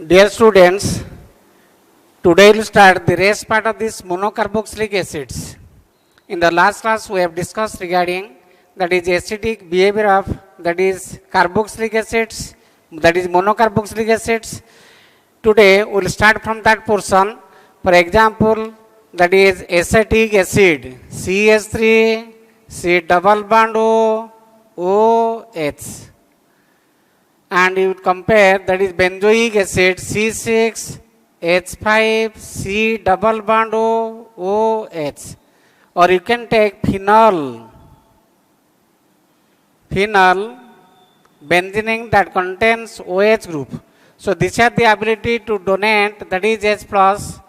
Dear students, today we'll start the rest part of this monocarboxylic acids. In the last class, we have discussed regarding that is acidic behavior of that is carboxylic acids, that is monocarboxylic acids. Today we'll start from that portion. For example, that is acetic acid CH3, C double bond O, OH. And you would compare that is benzoic acid C6, H5, C double bond O, OH. Or you can take phenol, benzene that contains OH group. So this has the ability to donate, that is H plus,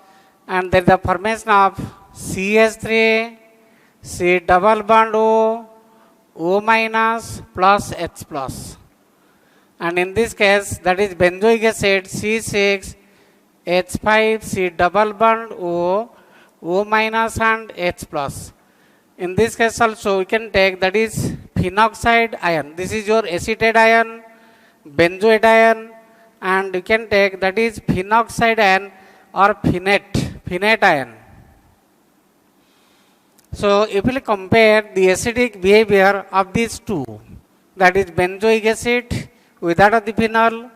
and there is the formation of CH3, C double bond O, O minus plus H plus. And in this case, that is benzoic acid C6, H5, C double bond O, O minus and H plus. In this case also we can take that is phenoxide ion. This is your acetate ion, benzoate ion, and you can take that is phenoxide ion or phenate ion. So if we compare the acidic behavior of these two, that is benzoic acid with that of the phenol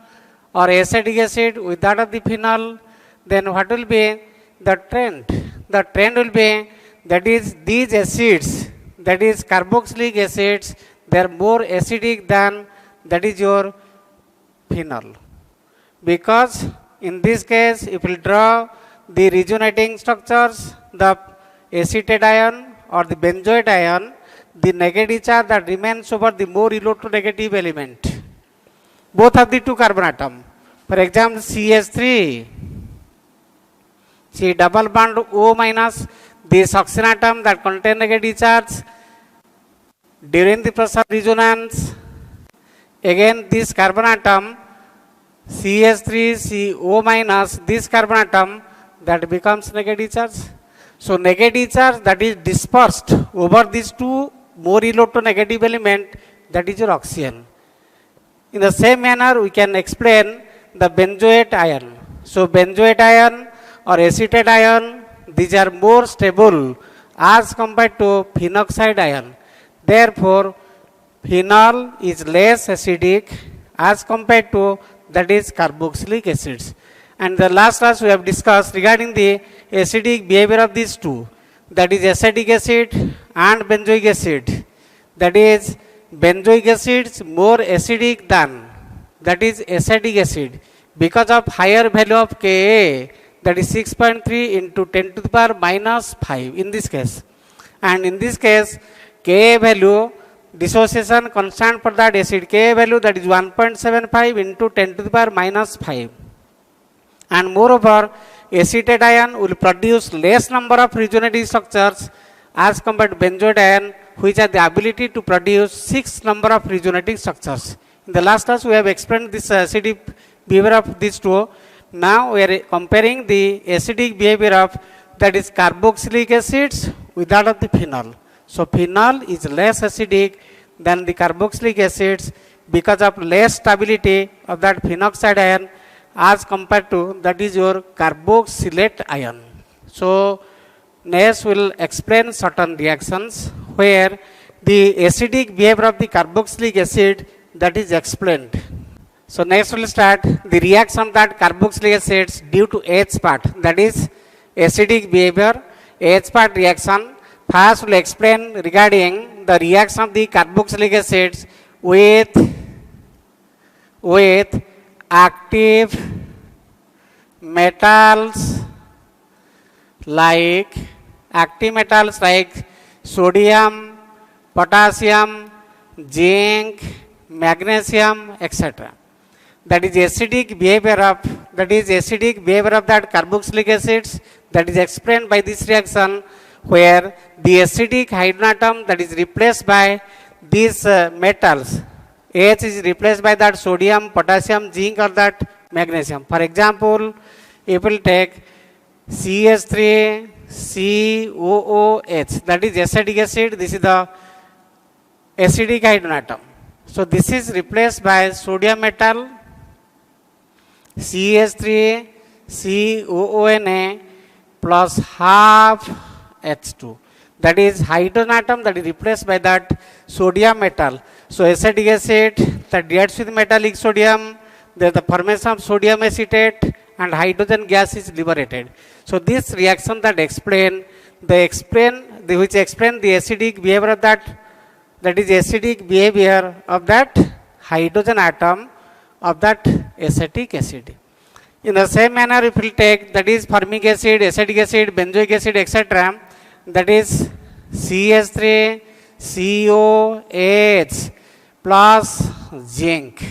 or acetic acid with that of the phenol, then what will be the trend? The trend will be that is these acids, that is carboxylic acids, they are more acidic than that is your phenol. Because in this case, if we draw the resonating structures, the acetate ion or the benzoate ion, the negative charge that remains over the more electronegative element. Both of the two carbon atom. For example, CH3, C double bond O minus, this oxygen atom that contain negative charge during the process of resonance. Again, this carbon atom CH3, CO minus, this carbon atom that becomes negative charge. So negative charge that is dispersed over these two more electronegative element, that is your oxygen. In the same manner, we can explain the benzoate ion. So benzoate ion or acetate ion, these are more stable as compared to phenoxide ion. Therefore, phenol is less acidic as compared to that is carboxylic acids. And the last class we have discussed regarding the acidic behavior of these two, that is acetic acid and benzoic acid. That is benzoic acid is more acidic than that is acetic acid because of higher value of Ka, that is 6.3 into 10 to the power minus 5 in this case. And in this case, Ka value, dissociation constant for that acid, Ka value that is 1.75 into 10 to the power minus 5. And moreover, acetate ion will produce less number of resonating structures as compared to benzoate ion, which has the ability to produce 6 number of resonating structures. In the last class, we have explained this acidic behavior of these two. Now we are comparing the acidic behavior of that is carboxylic acids with that of the phenol. So phenol is less acidic than the carboxylic acids because of less stability of that phenoxide ion as compared to that is your carboxylate ion. So next we will explain certain reactions where the acidic behavior of the carboxylic acid that is explained. So next we will start the reaction of that carboxylic acids due to H part, that is acidic behavior, H part reaction. First we will explain regarding the reaction of the carboxylic acids with active metals like sodium, potassium, zinc, magnesium, etc. That is acidic behavior of that carboxylic acids that is explained by this reaction where the acidic hydrogen atom that is replaced by these metals. H is replaced by that sodium, potassium, zinc or that magnesium. For example, if we will take CH3, COOH, that is acetic acid, this is the acidic hydrogen atom. So this is replaced by sodium metal CH3 COONA plus half H2. That is hydrogen atom that is replaced by that sodium metal. So acetic acid that reacts with metallic sodium, there is the formation of sodium acetate and hydrogen gas is liberated. So this reaction that which explain the acidic behavior of that is acidic behavior of that hydrogen atom of that acetic acid. In the same manner, if we take that is formic acid, acetic acid, benzoic acid, etc., that is CH3 COH plus zinc.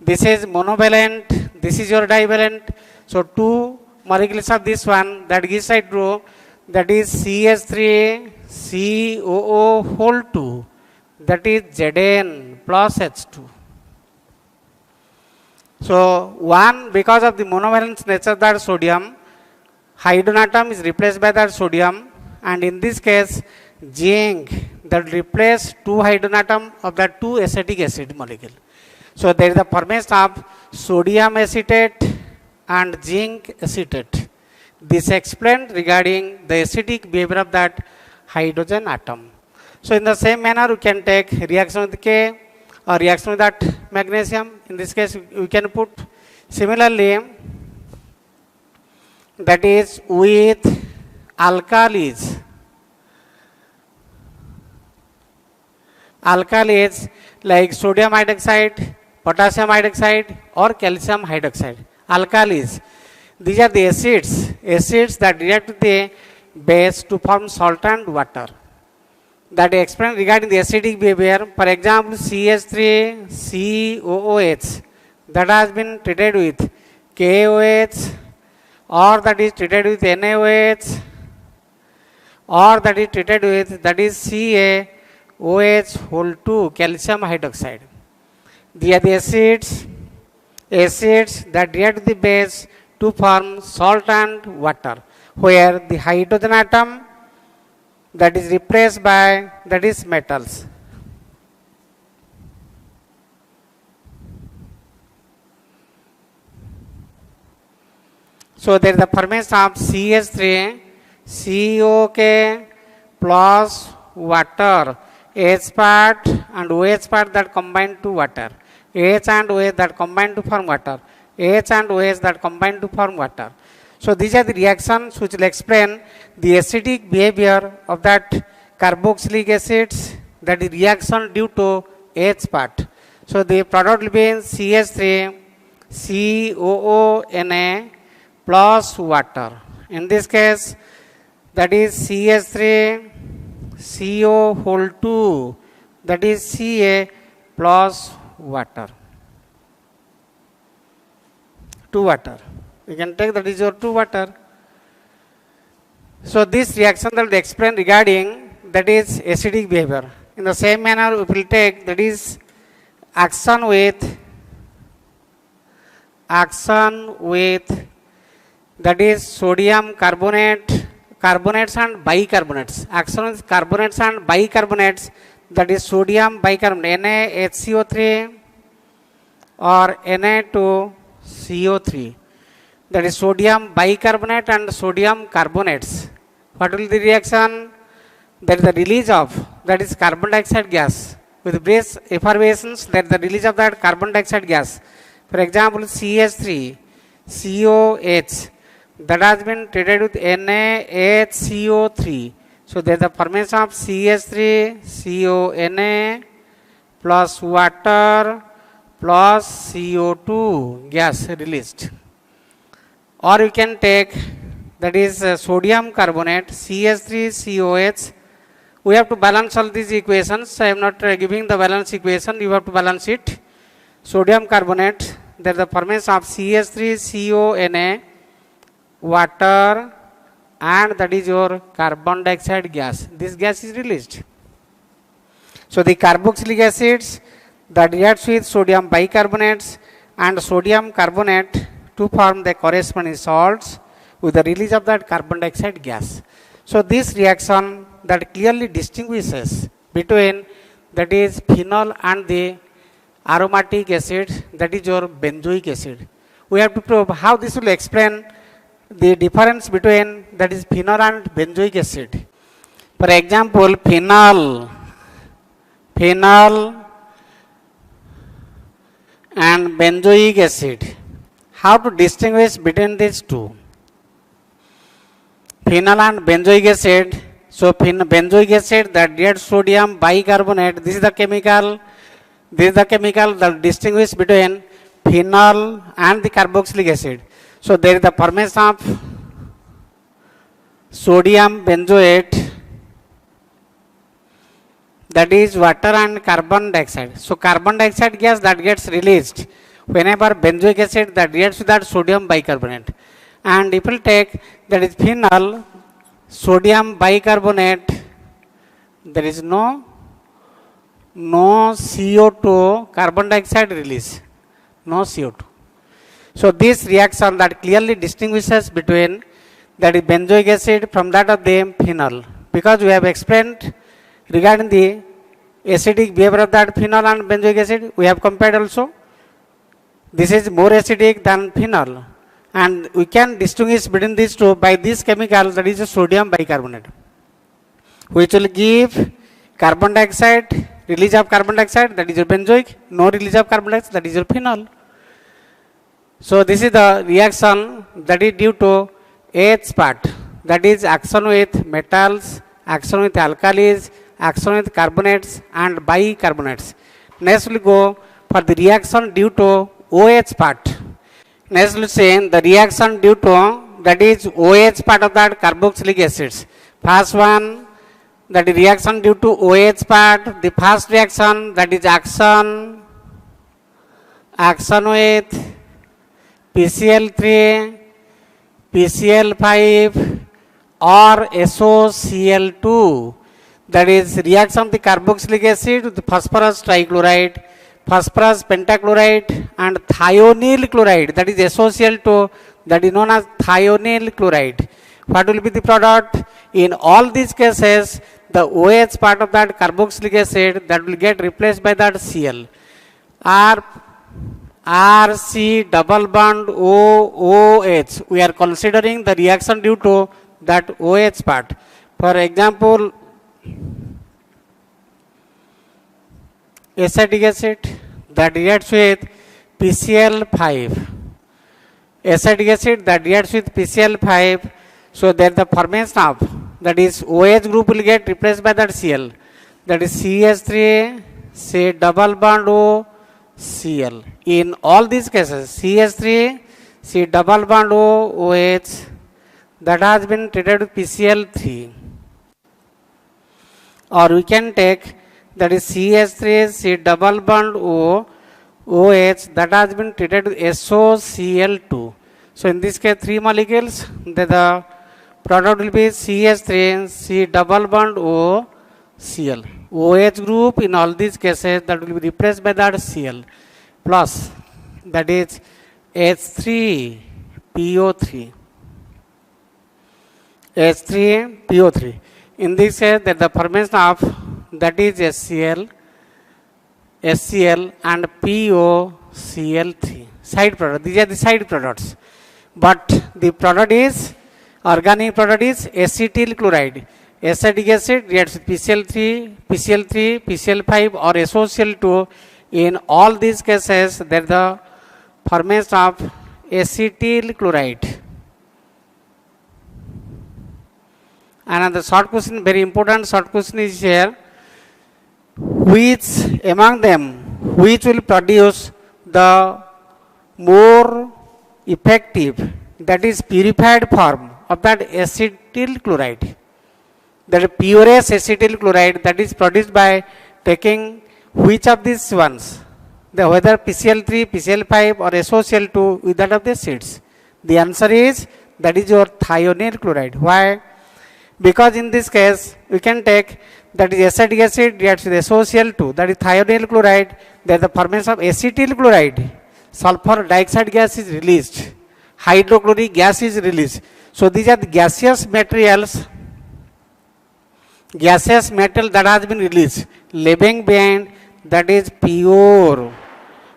This is monovalent, this is your divalent. So two molecules of this one that gives I draw, that is CH3 COO whole 2, that is Zn plus H2. So one, because of the monovalent nature of that sodium, hydrogen atom is replaced by that sodium, and in this case zinc that replace two hydrogen atom of that two acetic acid molecule. So there is the formation of sodium acetate and zinc acetate. This explained regarding the acidic behavior of that hydrogen atom. So in the same manner, we can take reaction with K or reaction with that magnesium. In this case, we can put similarly, that is with alkalis. Alkalis like sodium hydroxide, potassium hydroxide or calcium hydroxide. Alkalis, these are the acids that react with the base to form salt and water. That explain regarding the acidic behavior. For example, CH3 COOH that has been treated with KOH, or that is treated with NaOH, or that is treated with that is CaOH whole 2 calcium hydroxide. These are the acids that react with the base to form salt and water, where the hydrogen atom that is replaced by that is metals. So there is the formation of CH3 COK plus water, H part and OH part that combine to water, H and OH that combine to form water, H and OH that combine to form water. So these are the reactions which will explain the acidic behavior of that carboxylic acids, that is reaction due to H part. So the product will be CH3 COONA plus water. In this case, that is CH3 CO whole 2, that is Ca plus water. 2 water. You can take that is your 2 water. So this reaction that will explain regarding that is acidic behavior. In the same manner, we will take that is action with that is sodium carbonate, carbonates and bicarbonates. Action with carbonates and bicarbonates, that is sodium bicarbonate NaHCO3 or Na2CO3. That is sodium bicarbonate and sodium carbonates. What will be the reaction? That is the release of that is carbon dioxide gas. With brace effervescence, that is the release of that carbon dioxide gas. For example, CH3 COH that has been treated with NaHCO3. So there is the formation of CH3 CONA plus water plus CO2 gas released. Or you can take that is sodium carbonate CH3COH. We have to balance all these equations. I am not giving the balance equation. You have to balance it. Sodium carbonate, there is the formation of CH3CONA, water, and that is your carbon dioxide gas. This gas is released. So the carboxylic acids that reacts with sodium bicarbonates and sodium carbonate to form the corresponding salts with the release of that carbon dioxide gas. So this reaction that clearly distinguishes between that is phenol and the aromatic acid, that is your benzoic acid. we have to prove how this will explain the difference between that is phenol and benzoic acid. For example, phenol and benzoic acid. How to distinguish between these two? Phenol and benzoic acid. So benzoic acid, that red sodium bicarbonate, this is the chemical that distinguish between phenol and the carboxylic acid. So there is the formation of sodium benzoate, that is water and carbon dioxide. So carbon dioxide gas that gets released whenever benzoic acid that reacts with that sodium bicarbonate. And if we take that is phenol, sodium bicarbonate, there is no CO2, carbon dioxide release, no CO2. So this reaction that clearly distinguishes between that is benzoic acid from that of the phenol, because we have explained regarding the acidic behavior of that phenol and benzoic acid. We have compared also. This is more acidic than phenol, and we can distinguish between these two by this chemical, that is sodium bicarbonate, which will give carbon dioxide, release of carbon dioxide, that is your benzoic, no release of carbon dioxide, that is your phenol. So this is the reaction that is due to H part, that is action with metals, action with alkalis, action with carbonates and bicarbonates. Next we will go for the reaction due to OH part. Next we will say the reaction due to that is OH part of that carboxylic acids. First one, that is reaction due to OH part. The first reaction, that is action with PCl3, PCl5 or SOCl2, that is reaction of the carboxylic acid with the phosphorus trichloride, phosphorus pentachloride and thionyl chloride, that is SOCl2, that is known as thionyl chloride. What will be the product? In all these cases, the OH part of that carboxylic acid that will get replaced by that Cl. RC double bond OOH. We are considering the reaction due to that OH part. For example, acetic acid that reacts with PCl5. Acetic acid that reacts with PCl5. So there the formation of that is OH group will get replaced by that Cl. That is CH3, say double bond O, Cl. In all these cases, CH3, C double bond O, OH, that has been treated with PCl3. Or we can take that is CH3, C double bond O, OH, that has been treated with SOCl2. So in this case, 3 molecules, the product will be CH3, C double bond O, Cl. OH group in all these cases that will be replaced by that Cl plus that is H3PO3. H3PO3. In this case, that the formation of that is HCl and POCl3. Side product. These are the side products. But the product is, organic product is acetyl chloride. Acetic acid reacts with PCl3, PCl5 or SOCl2. In all these cases, there is the formation of acetyl chloride. Another short question, very important short question is here. Which among them, which will produce the more effective, that is purified form of that acetyl chloride? That purest acetyl chloride that is produced by taking which of these ones? Whether PCl3, PCl5 or SOCl2 with that of the acids. The answer is that is your thionyl chloride. Why? Because in this case, we can take that is acetic acid reacts with SOCl2, that is thionyl chloride, there is the formation of acetyl chloride. Sulfur dioxide gas is released, hydrochloric gas is released. So these are the gaseous materials, gaseous metal that has been released, leaving behind that is pure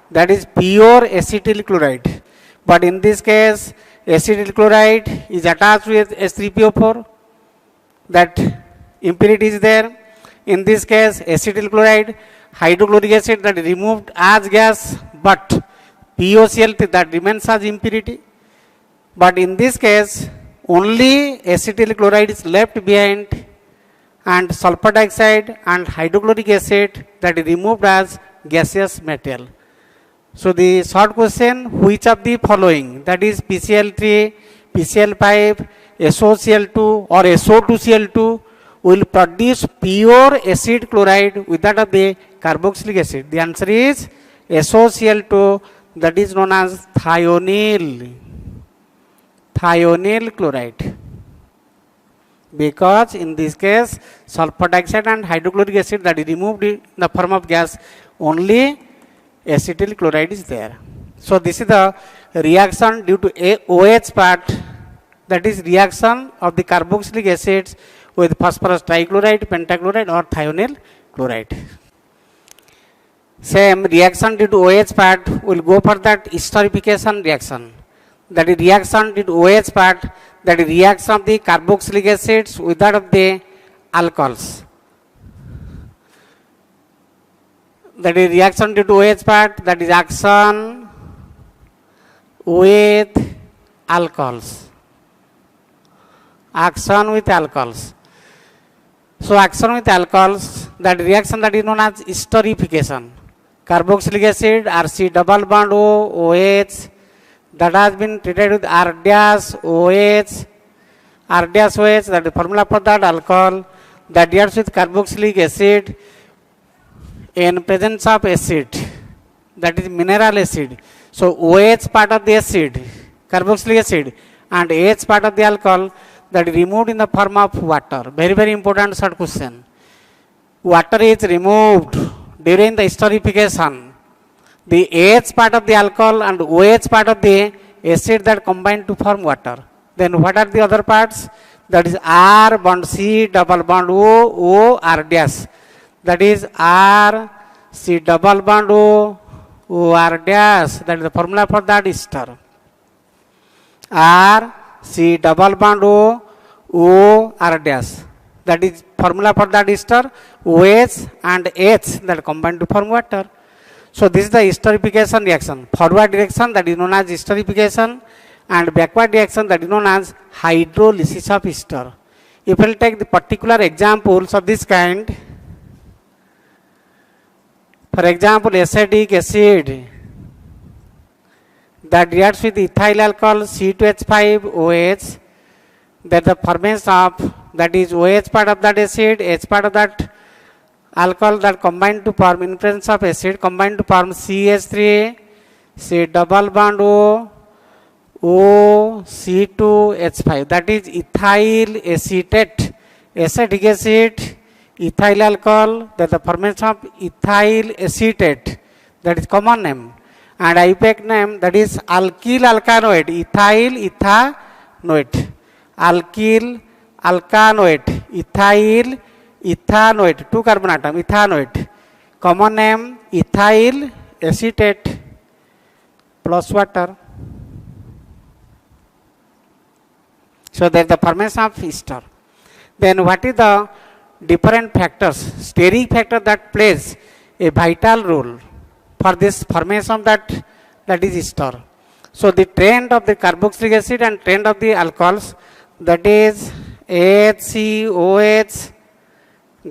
acetyl chloride. But in this case, acetyl chloride is attached with H3PO4. That impurity is there. In this case, acetyl chloride, hydrochloric acid that is removed as gas, but POCl that remains as impurity. But in this case, only acetyl chloride is left behind, and sulfur dioxide and hydrochloric acid that is removed as gaseous material. So the short question, which of the following, that is PCl3, PCl5, SOCl2 or SO2Cl2 will produce pure acid chloride with that of the carboxylic acid? The answer is SOCl2, that is known as thionyl chloride. Because in this case, sulfur dioxide and hydrochloric acid that is removed in the form of gas, only acetyl chloride is there. So this is the reaction due to OH part, that is reaction of the carboxylic acids with phosphorus trichloride, pentachloride or thionyl chloride. Same reaction due to OH part will go for that esterification reaction. That is reaction due to OH part, that is reaction of the carboxylic acids with that of the alcohols. That is reaction due to OH part, that is action with alcohols. Action with alcohols. So action with alcohols, that reaction that is known as esterification. Carboxylic acid, RC double bond O, OH, that has been treated with R-OH, R-OH, that is formula for that alcohol, that reacts with carboxylic acid in presence of acid, that is mineral acid. So OH part of the acid, carboxylic acid, and H part of the alcohol, that is removed in the form of water. Very, very important short question. Water is removed during the esterification. The H part of the alcohol and OH part of the acid that combine to form water. Then what are the other parts? That is R bond C double bond O, O R dash. That is R C double bond O, O R dash. That is the formula for that ester. R C double bond O, O R dash. That is formula for that ester. OH and H that combine to form water. So this is the esterification reaction. Forward reaction that is known as esterification, and backward reaction that is known as hydrolysis of ester. If we will take the particular examples of this kind, for example, acetic acid that reacts with ethyl alcohol C2H5OH, that the formation of, that is OH part of that acid, H part of that alcohol that combine to form, in presence of acid, combine to form CH3, C double bond O, O C2H5, that is ethyl acetate, acetic acid, ethyl alcohol, that the formation of ethyl acetate, that is common name, and IUPAC name, that is alkyl alkanoate, ethyl ethanoate, alkyl alkanoate, ethyl ethanoate, 2 carbon atom, ethanoate, common name ethyl acetate plus water. So that the formation of ester. Then what is the different factors, steric factor that plays a vital role for this formation of that is ester. So the trend of the carboxylic acid and trend of the alcohols, that is HCOH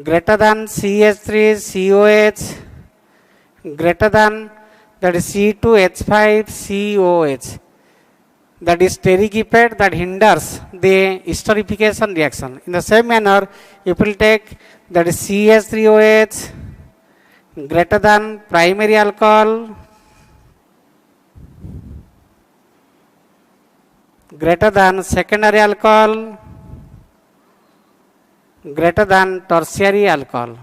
greater than CH3 COH greater than, that is C2H5 COH, that is steric effect that hinders the esterification reaction. In the same manner, if we will take, that is CH3OH greater than primary alcohol greater than secondary alcohol greater than tertiary alcohol.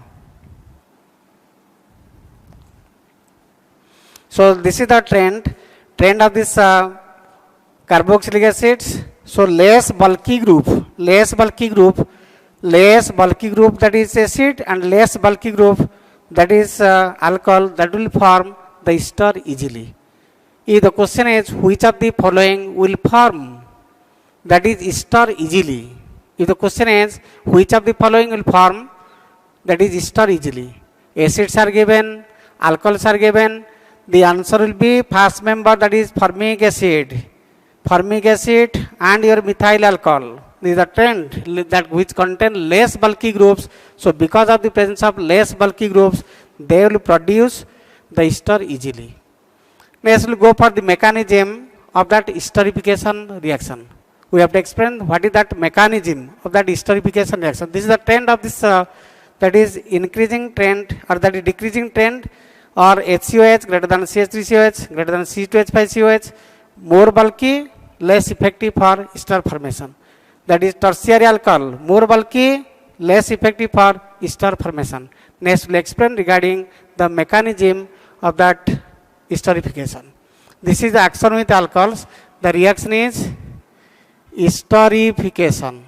So this is the trend of this carboxylic acids. So less bulky group that is acid, and less bulky group that is alcohol, that will form the ester easily. If the question is which of the following will form, that is ester easily. If the question is which of the following will form, that is ester easily. Acids are given, alcohols are given. The answer will be first member, that is formic acid. Formic acid and your methyl alcohol. This is a trend that which contain less bulky groups. So because of the presence of less bulky groups, they will produce the ester easily. Next we'll go for the mechanism of that esterification reaction. We have to explain what is that mechanism of that esterification reaction. This is the trend of this that is increasing trend or that is decreasing trend, or HCOH greater than CH3COH greater than C2H5COH, more bulky, less effective for ester formation. That is tertiary alcohol, more bulky, less effective for ester formation. Next we'll explain regarding the mechanism of that esterification. This is the action with alcohols. The reaction is esterification.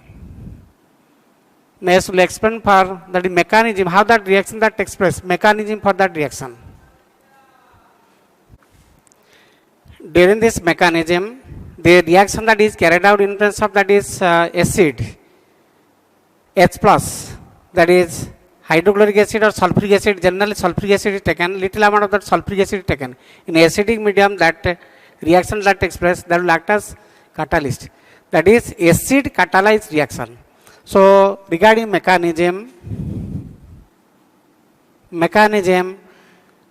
Next we'll explain for that mechanism, how that reaction that takes place, mechanism for that reaction. During this mechanism, the reaction that is carried out in presence of that is acid H plus, that is hydrochloric acid or sulfuric acid. Generally sulfuric acid is taken, little amount of that sulfuric acid is taken. In acidic medium, that reaction that takes place, that will act as catalyst. That is acid catalyzed reaction. So regarding mechanism,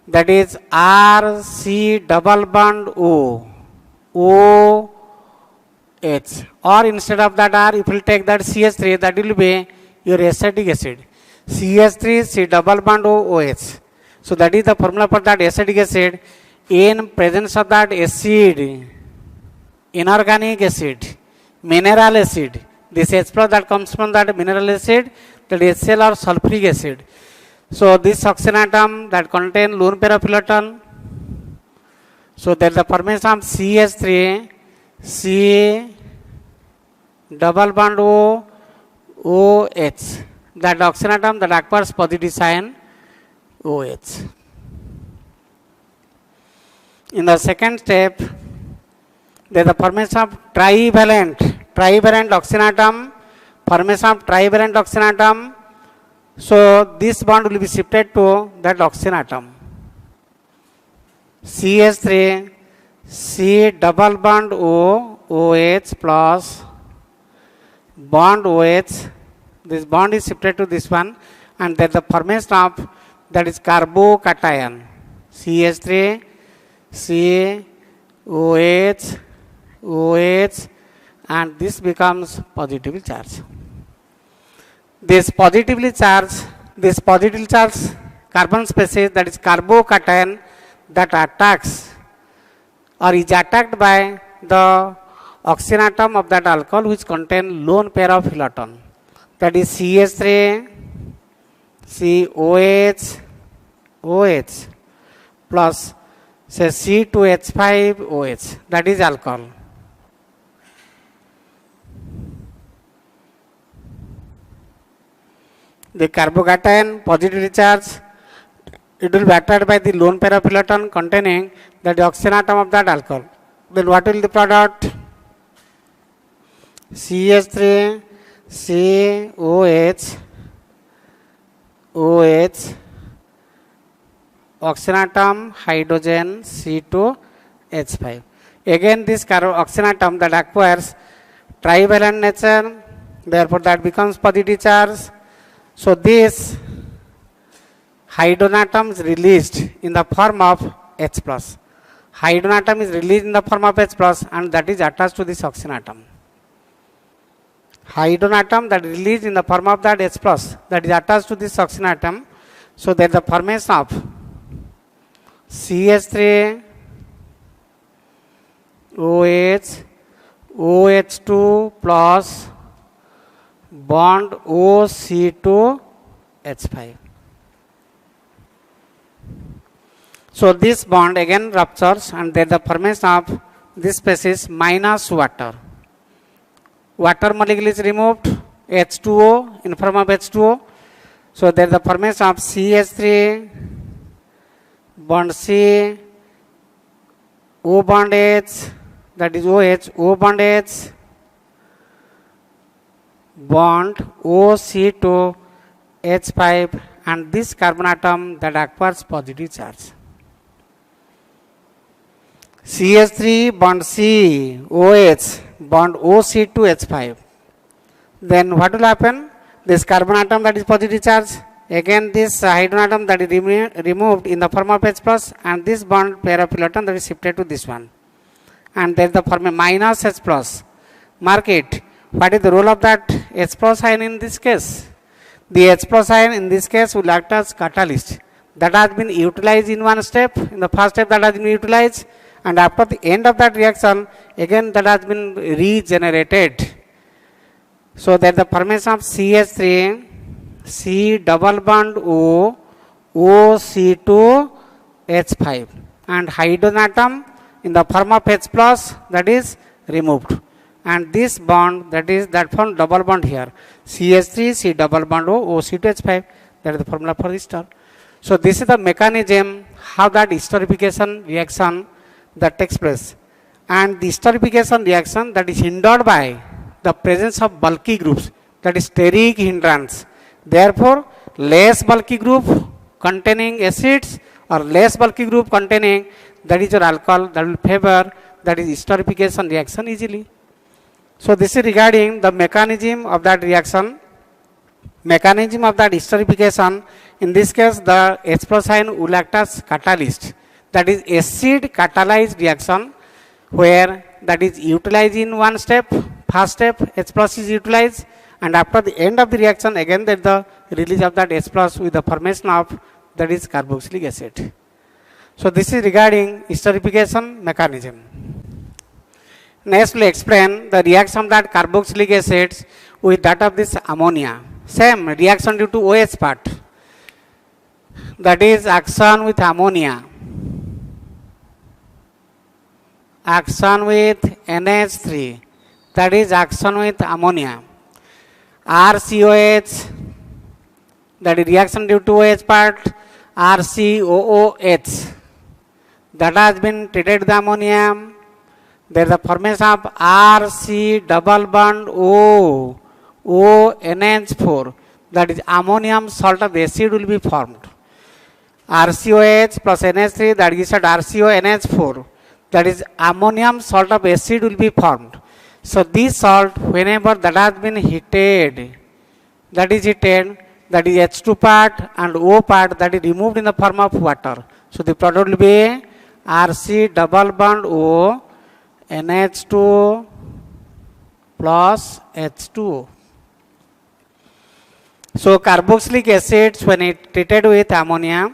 that is RC double bond O, OH, or instead of that R, if you take that CH3, that will be your acetic acid. CH3 C double bond OH. So that is the formula for that acetic acid. In presence of that acid, inorganic acid, mineral acid, this H plus that comes from that mineral acid, that HCl or sulfuric acid. So this oxygen atom that contain lone pair of photon. So there is the formation of CH3 C double bond O OH. That oxygen atom that acquires positive sign OH. In the second step, there is the formation of trivalent oxygen atom, formation of trivalent oxygen atom. So this bond will be shifted to that oxygen atom. CH3 C double bond O OH plus bond OH. This bond is shifted to this one, and then the formation of that is carbocation. CH3 C OH OH, and this becomes positively charged. This positively charged carbon species, that is carbocation, that attacks or is attacked by the oxygen atom of that alcohol which contain lone pair of photon. That is CH3 COH OH plus say C2H5OH, that is alcohol. The carbocation positively charged, it will be attracted by the lone pair of photon containing the oxygen atom of that alcohol. Then what will the product? CH3 COH OH, oxygen atom hydrogen C2H5. Again this oxygen atom that acquires trivalent nature, therefore that becomes positive charge. So this hydrogen atom is released in the form of H plus. Hydrogen atom is released in the form of H plus, and that is attached to this oxygen atom. Hydrogen atom that is released in the form of that H plus, that is attached to this oxygen atom. So there is the formation of CH3 OH OH2 plus bond OC2H5. So this bond again ruptures, and then the formation of this species minus water. Water molecule is removed, H2O in form of H2O. So there is the formation of CH3 bond C O bond H, that is OH, O bond H, bond OC2 H5, and this carbon atom that acquires positive charge. CH3 bond C, OH, bond OC2 H5. Then what will happen? This carbon atom that is positive charge, again this hydrogen atom that is removed in the form of H plus, and this bond pair of electron that is shifted to this one. And there is the form minus H plus. Mark it. What is the role of that H plus ion in this case? The H plus ion in this case will act as catalyst. That has been utilized in one step, in the first step that has been utilized, and after the end of that reaction, again that has been regenerated. So that the formation of CH3, C double bond O, OC2 H5, and hydrogen atom in the form of H plus that is removed. And this bond that form double bond here, CH3, C double bond O, OC2 H5, that is the formula for this term. So this is the mechanism how that esterification reaction that takes place. And the esterification reaction that is hindered by the presence of bulky groups, that is steric hindrance. Therefore, less bulky group containing acids or less bulky group containing that is your alcohol, that will favor that is esterification reaction easily. So this is regarding the mechanism of that reaction, mechanism of that esterification. In this case, the H plus ion will act as catalyst, that is acid catalyzed reaction, where that is utilized in one step. First step H plus is utilized, and after the end of the reaction, again there is the release of that H plus with the formation of that is carboxylic acid. So this is regarding esterification mechanism. Next, we will explain the reaction of that carboxylic acids with that of this ammonia. Same reaction due to OH part. That is action with ammonia. Action with NH3. That is action with ammonia. RCOH. That is reaction due to OH part. RCOOH. That has been treated with ammonium. There is the formation of RC double bond O, ONH4, that is ammonium salt of acid will be formed. RCOH plus NH3, that is RCONH4, that is ammonium salt of acid will be formed. So this salt, whenever that has been heated, that is H2 part and O part, that is removed in the form of water. So the product will be RC double bond O, NH2 plus H2. So carboxylic acids, when it treated with ammonia,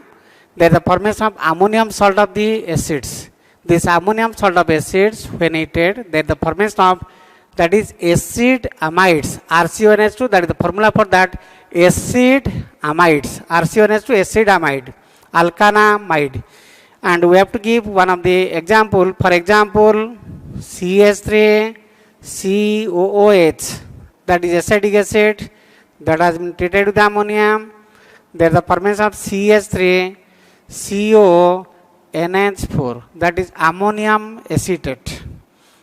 there is the formation of ammonium salt of the acids. This ammonium salt of acids, when heated, there is the formation of that is acid amides, RCONH2, that is the formula for that, acid amides, RCONH2 acid amide, alkanamide. And we have to give one of the example. For example, CH3 COOH, that is acetic acid that has been treated with ammonia. There is the formation of CH3 CO NH4, that is ammonium acetate.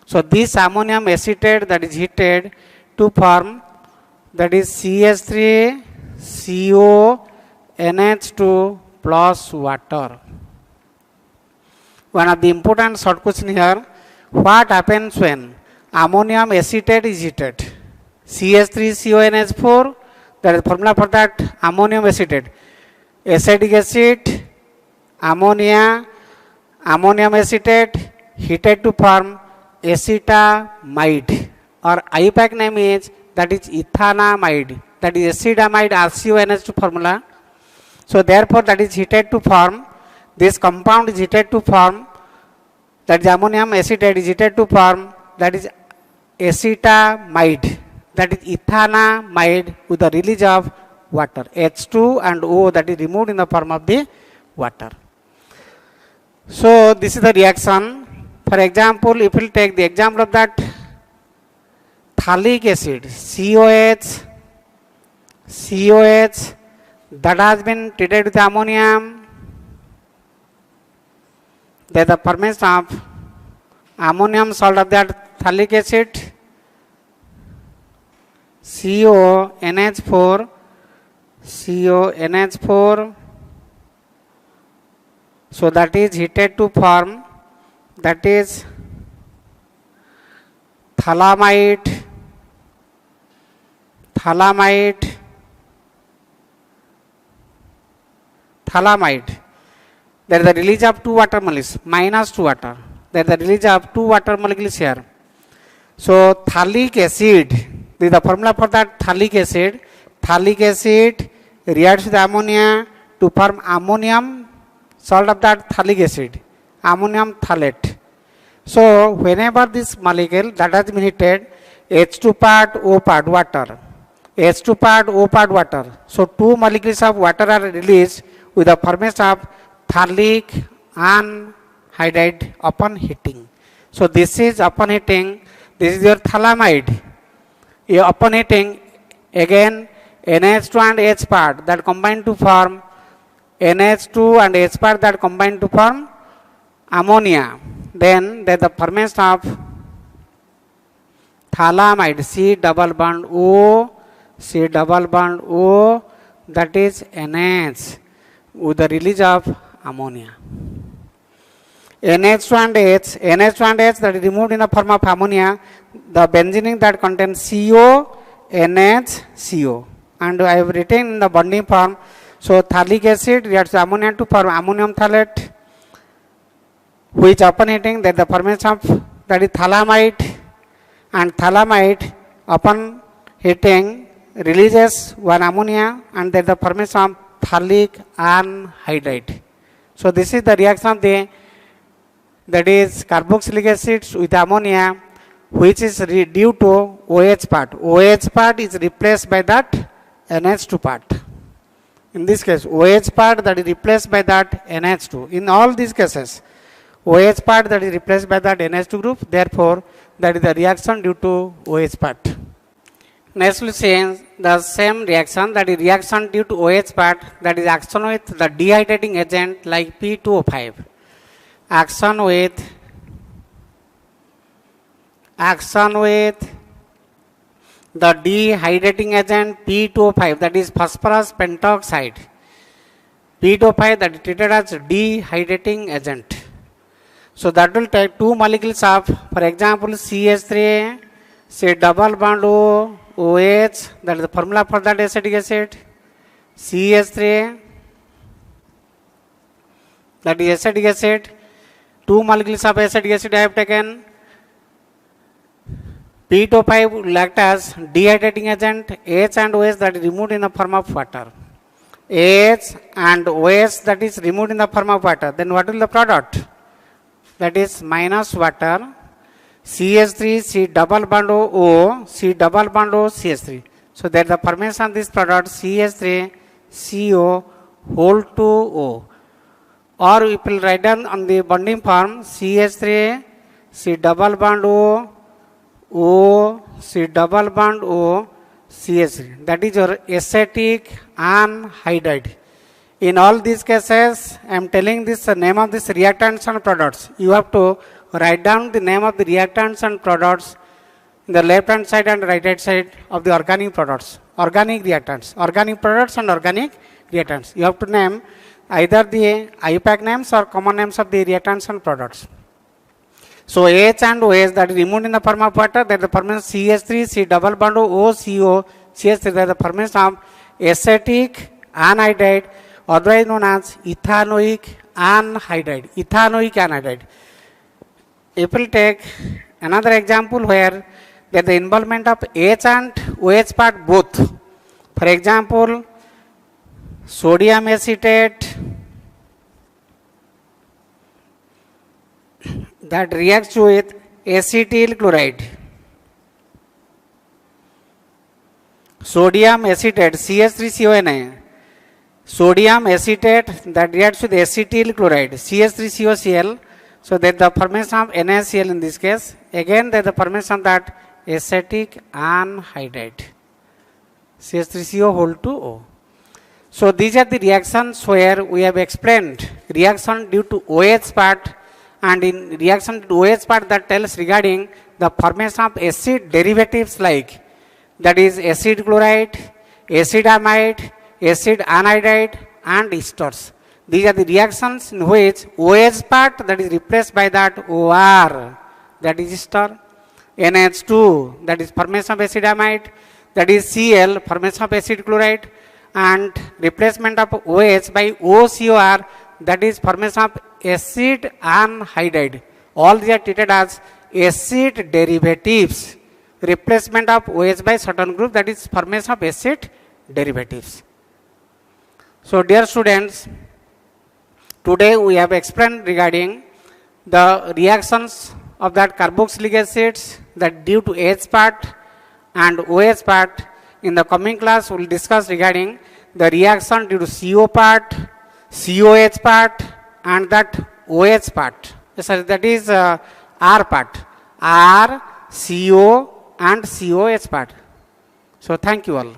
So this ammonium acetate that is heated to form that is CH3 CO NH2 plus water. One of the important short question here, what happens when ammonium acetate is heated? CH3CONH4, that is formula for that, ammonium acetate. Acetic acid, ammonia, ammonium acetate heated to form acetamide, or IUPAC name is that is ethanamide, that is acidamide RCONH2 formula. So therefore that is heated to form, this compound is heated to form, that is ammonium acetate is heated to form, that is acetamide, that is ethanamide with the release of water, H2 and O, that is removed in the form of the water. So this is the reaction. For example, if we take the example of that phthalic acid, COH, that has been treated with ammonium, there is the formation of ammonium salt of that phthalic acid, CONH4, CONH4. So that is heated to form, that is phthalamide, phthalamide. There is the release of 2 water molecules, minus 2 water. There is the release of 2 water molecules here. So phthalic acid, this is the formula for that phthalic acid. Phthalic acid reacts with ammonia to form ammonium salt of that phthalic acid, ammonium phthalate. So whenever this molecule that has been heated, H2 part, O part, water. H2 part, O part, water. So 2 molecules of water are released with the formation of phthalic anhydride upon heating. So this is upon heating, this is your phthalamide. Upon heating, again NH2 and H part that combine to form NH2 and H part that combine to form ammonia. Then there is the formation of phthalamide, C double bond O, C double bond O, that is NH, with the release of ammonia. NH2 and H that is removed in the form of ammonia, the benzene that contains CO, NH, CO. And I have written in the bonding form. So phthalic acid reacts with ammonia to form ammonium phthalate, which upon heating that the formation of that is phthalamide, and phthalamide upon heating releases 1 ammonia, and that the formation of phthalic anhydride. So this is the reaction of the, that is carboxylic acid with ammonia, which is due to OH part. OH part is replaced by that NH2 part. In this case, OH part that is replaced by that NH2. In all these cases, OH part that is replaced by that NH2 group, therefore that is the reaction due to OH part. Next we see the same reaction, that is reaction due to OH part, that is action with the dehydrating agent like P2O5. Action with the dehydrating agent P2O5, that is phosphorus pentoxide. P2O5 that is treated as dehydrating agent. So that will take 2 molecules of, for example, CH3, say double bond O, OH, that is the formula for that acetic acid. CH3, that is acetic acid. 2 molecules of acetic acid I have taken. P2O5 will act as dehydrating agent. H and OH that is removed in the form of water. H and OH that is removed in the form of water. Then what will the product? That is minus water. CH3, C double bond O, C double bond O, CH3. So that the formation of this product CH3, CO, whole 2 O. Or we will write down on the bonding form CH3, C double bond O, C double bond O, CH3. That is your acetic anhydride. In all these cases, I am telling this the name of this reactants and products. You have to write down the name of the reactants and products in the left hand side and right hand side of the organic products. Organic reactants, organic products and organic reactants. You have to name either the IUPAC names or common names of the reactants and products. So H and OH that is removed in the form of water, that is the formation CH3, C double bond O, CO, CH3, that is the formation of acetic anhydride, otherwise known as ethanoic anhydride. Ethanoic anhydride. If we take another example where there is the involvement of H and OH part both. For example, sodium acetate that reacts with acetyl chloride. Sodium acetate, CH3CONA. Sodium acetate that reacts with acetyl chloride, CH3COCl. So that the formation of NaCl in this case. Again that the formation of that acetic anhydride, CH3CO whole 2O. So these are the reactions where we have explained reaction due to OH part and in reaction to OH part that tells regarding the formation of acid derivatives like that is acid chloride, acid amide, acid anhydride and esters. These are the reactions in which OH part that is replaced by that OR, that is ester, NH2 that is formation of acid amide, that is Cl formation of acid chloride, and replacement of OH by OCOR that is formation of acid anhydride. All these are treated as acid derivatives. Replacement of OH by certain group, that is formation of acid derivatives. So dear students, today we have explained regarding the reactions of that carboxylic acids that due to H part and OH part. In the coming class we will discuss regarding the reaction due to CO part, COH part and that OH part. Sorry, that is R part, R, CO and COH part. So thank you all.